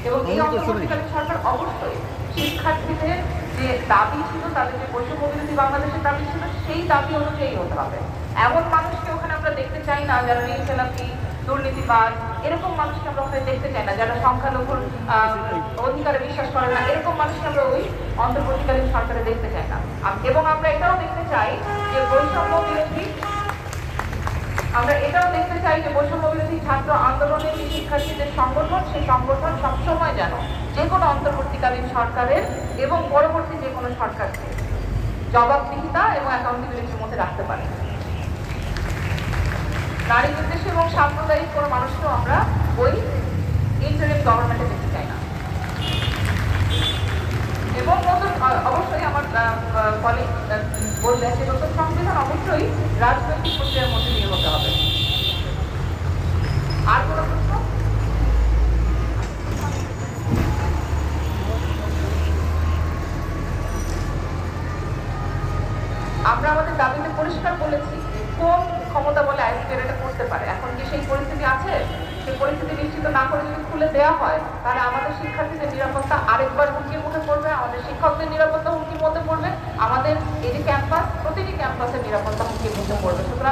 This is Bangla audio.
এবং এই অন্তর্বর্তীকালীন সরকার অবশ্যই শিক্ষার্থীদের যে দাবি ছিল, তাদের যে বৈষম্য বিরোধী বাংলাদেশের দাবি ছিল, সেই দাবি অনুযায়ী হতে হবে। এমন মানুষকে ওখানে আমরা দেখতে চাই না যারা ঋণ খেলাপি, দুর্নীতিবাদ, এরকম মানুষকে আমরা ওখানে দেখতে চাই না, যারা সংখ্যালঘুর অধিকারে বিশ্বাস করে না, এরকম মানুষকে আমরা ওই অন্তর্বর্তীকালীন সরকারে দেখতে চাই না। এবং আমরা এটাও দেখতে চাই যে বৈষম্য বিরোধী ছাত্র আন্দোলনের যে শিক্ষার্থীদের সংগঠন, সেই সংগঠন সবসময় যেন যে কোনো অন্তর্বর্তীকালীন সরকারের এবং পরবর্তী যে কোনো সরকারকে জবাবদিহিতা এবং অ্যাকাউন্টেবিলিটির মধ্যে রাখতে পারে। নারী নির্দেশ এবং সাম্প্রদায়িক কোনো মানুষকেও আমরা ওই ইন্টারিম গভর্নমেন্টে দেখতে চাই না। এবং নতুন অবশ্যই আমার কলিগ বললেন যে নতুন সংবিধান অবশ্যই রাজনৈতিক প্রক্রিয়ার মধ্যে দিয়ে হতে হবে। আর কোনো প্রশ্ন? আমরা আমাদের দাবিতে পরিষ্কার বলেছি কোন ক্ষমতা বলে আইনজীবী এটা করতে পারে। এখন কি সেই পরিস্থিতি আছে? সেই পরিস্থিতি নিশ্চিত না করে যদি খুলে দেওয়া হয়, তাহলে আমাদের শিক্ষার্থীদের নিরাপত্তা আরেকবার হুমকির মুখে পড়বে, আমাদের শিক্ষকদের নিরাপত্তা হুমকির মধ্যে পড়বে, আমাদের এই যে ক্যাম্পাস, প্রতিটি ক্যাম্পাসের নিরাপত্তা হুমকির মুখে পড়বে। সুতরাং